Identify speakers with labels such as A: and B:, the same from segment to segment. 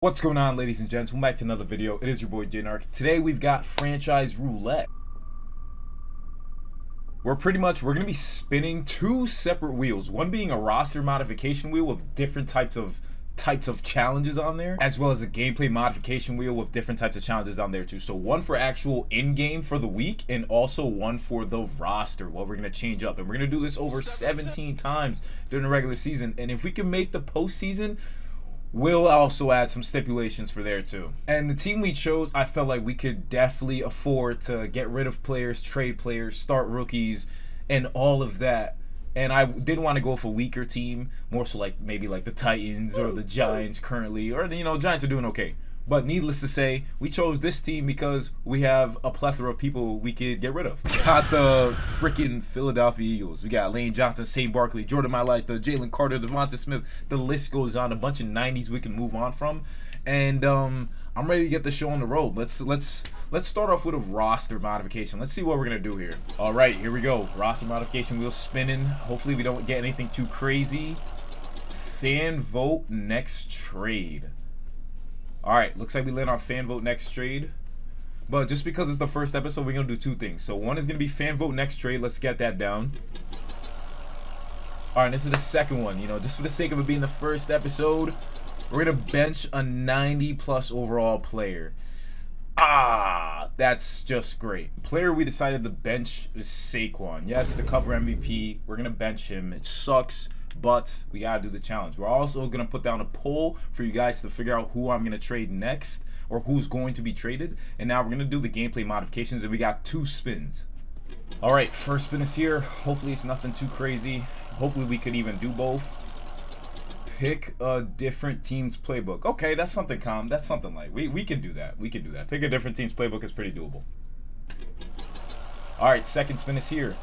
A: What's going on, ladies and gents? Welcome back to another video. It is your boy Jaynarc. Today we've got franchise roulette. We're gonna be spinning two separate wheels. One being a roster modification wheel with different types of challenges on there, as well as a gameplay modification wheel with different types of challenges on there too. So one for actual in-game for the week, and also one for the roster, what we're gonna change up. And we're gonna do this over 17 times during the regular season. And if we can make the postseason, we'll also add some stipulations for there too. And the team we chose, I felt like we could definitely afford to get rid of players, trade players, start rookies, and all of that. And I didn't want to go for a weaker team, more so like maybe like the Titans or the Giants currently, or Giants are doing okay. But needless to say, we chose this team because we have a plethora of people we could get rid of. Got the freaking Philadelphia Eagles. We got Lane Johnson, Saint Barkley, Jordan Mailata, Jalen Carter, Devonta Smith. The list goes on. A bunch of 90s we can move on from. And I'm ready to get the show on the road. Let's start off with a roster modification. Let's see what we're gonna do here. All right, here we go. Roster modification wheel spinning. Hopefully we don't get anything too crazy. Fan vote next trade. Alright, looks like we land on fan vote next trade. But just because it's the first episode, we're going to do two things. So one is going to be fan vote next trade. Let's get that down. Alright, this is the second one. Just for the sake of it being the first episode, we're going to bench a 90+ overall player. That's just great. Player we decided to bench is Saquon. Yes, the cover MVP. We're going to bench him. It sucks, but we gotta do the challenge. We're also gonna put down a poll for you guys to figure out who I'm gonna trade next, or who's going to be traded. And now we're gonna do the gameplay modifications, and we got 2 spins. All right, first spin is here. Hopefully it's nothing too crazy. Hopefully we could even do both. Pick a different team's playbook. Okay, that's something calm. That's something like we can do that. We can do that. Pick a different team's playbook is pretty doable. All right, second spin is here.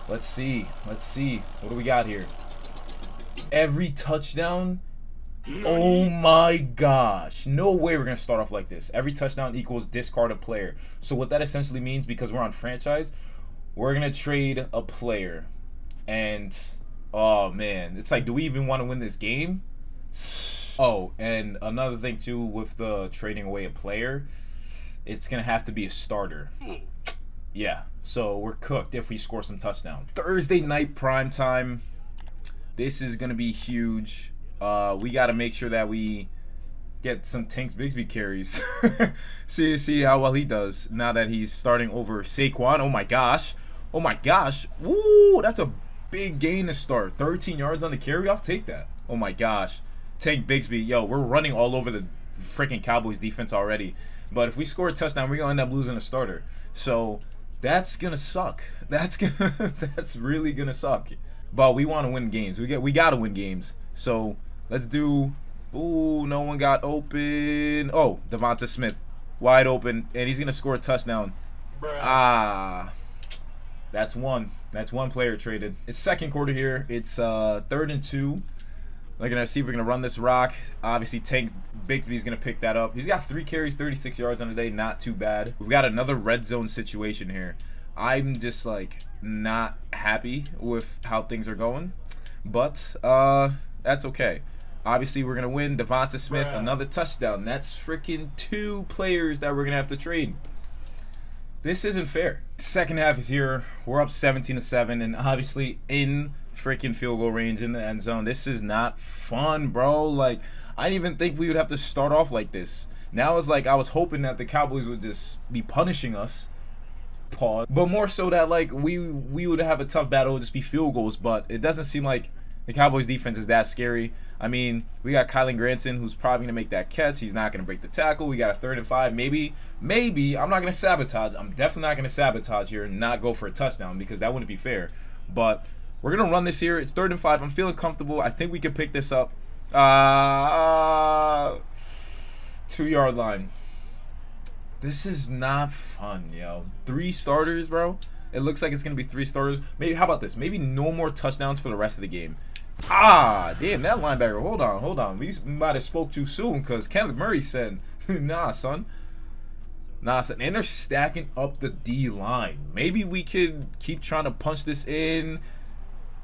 A: Let's see. What do we got here? Every touchdown. Oh my gosh, no way we're gonna start off like this. Every touchdown equals discard a player. So what that essentially means, because we're on franchise, we're gonna trade a player. And oh man, it's like, do we even want to win this game? Oh, and another thing too with the trading away a player, it's gonna have to be a starter. Yeah, so we're cooked if we score some touchdown. Thursday night prime time. This is going to be huge. We got to make sure that we get some Tanks Bigsby carries. see how well he does now that he's starting over Saquon. Oh my gosh. Woo, that's a big gain to start. 13 yards on the carry. I'll take that. Oh my gosh. Tank Bigsby. Yo, we're running all over the freaking Cowboys defense already. But if we score a touchdown, we're going to end up losing a starter. So that's going to suck. That's really going to suck. But we want to win games. We got to win games. So let's do. Ooh, no one got open. Oh, Devonta Smith, wide open, and he's gonna score a touchdown. Bruh. That's one. That's one player traded. It's second quarter here. It's 3rd and 2. We're gonna see if we're gonna run this rock. Obviously, Tank Bigsby's gonna pick that up. He's got 3 carries, 36 yards on the day. Not too bad. We've got another red zone situation here. I'm just like not happy with how things are going, but that's okay. Obviously we're gonna win. Devonta Smith, another touchdown. That's freaking 2 players that we're gonna have to trade. This isn't fair. Second half is here. We're up 17-7, and obviously in freaking field goal range in the end zone. This is not fun, bro. Like, I didn't even think we would have to start off like this. Now it's like I was hoping that the Cowboys would just be punishing us. Pause. But more so that like we would have a tough battle, just be field goals. But it doesn't seem like the Cowboys defense is that scary. I mean, we got Kylan Granson, who's probably gonna make that catch. He's not gonna break the tackle. We got a 3rd and 5. Maybe I'm not gonna sabotage. I'm definitely not gonna sabotage here and not go for a touchdown, because that wouldn't be fair. But we're gonna run this here. It's 3rd and 5. I'm feeling comfortable. I think we can pick this up. 2-yard line. This is not fun, yo. 3 starters, bro. It looks like it's going to be 3 starters. Maybe, how about this? Maybe no more touchdowns for the rest of the game. Damn, that linebacker. Hold on. We might have spoke too soon, because Kenneth Murray said, nah, son. And they're stacking up the D-line. Maybe we could keep trying to punch this in.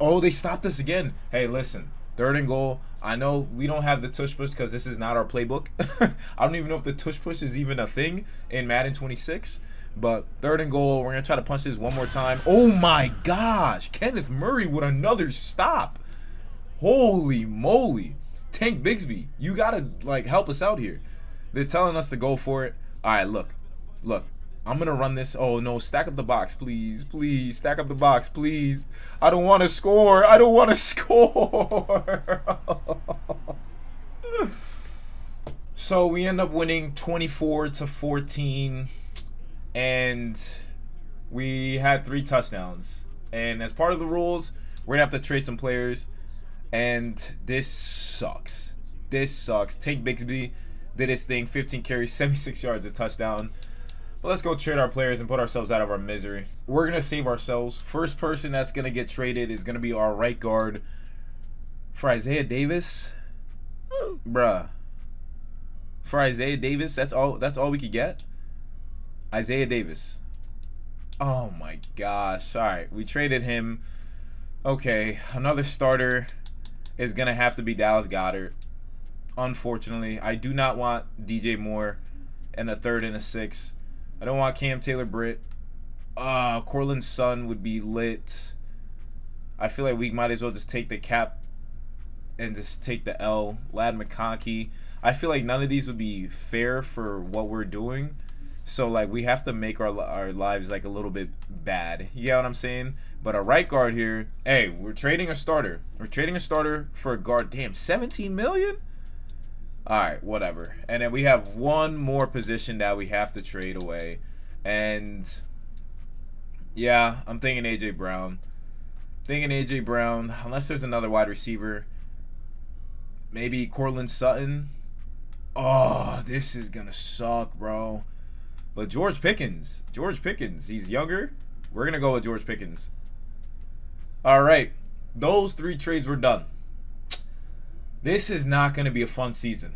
A: Oh, they stopped us again. Hey, listen. 3rd and goal. I know we don't have the tush push because this is not our playbook. I don't even know if the tush push is even a thing in Madden 26. But 3rd and goal. We're going to try to punch this one more time. Oh, my gosh. Kenneth Murray with another stop. Holy moly. Tank Bigsby, you got to, like, help us out here. They're telling us to go for it. All right, look. Look. I'm going to run this. Oh, no. Stack up the box, please. Please. Stack up the box, please. I don't want to score. I don't want to score. So we end up winning 24-14. And we had 3 touchdowns. And as part of the rules, we're going to have to trade some players. And this sucks. This sucks. Tank Bigsby did his thing. 15 carries, 76 yards, a touchdown. But let's go trade our players and put ourselves out of our misery. We're going to save ourselves. First person that's going to get traded is going to be our right guard for Isaiah Davis. Bruh. For Isaiah Davis, that's all we could get? Isaiah Davis. Oh my gosh. All right, we traded him. Okay, another starter is going to have to be Dallas Goedert. Unfortunately, I do not want DJ Moore in a 3rd and a 6. I don't want Cam Taylor-Britt. Cortland Sutton would be lit. I feel like we might as well just take the cap and just take the L. Lad McConkey. I feel like none of these would be fair for what we're doing. So, like, we have to make our lives, like, a little bit bad. You get what I'm saying? But a right guard here, hey, we're trading a starter. We're trading a starter for a guard. Damn, 17 million? All right, whatever. And then we have one more position that we have to trade away. And, yeah, I'm thinking A.J. Brown. Unless there's another wide receiver. Maybe Cortland Sutton. Oh, this is going to suck, bro. But George Pickens, he's younger. We're going to go with George Pickens. All right, those 3 trades were done. This is not going to be a fun season.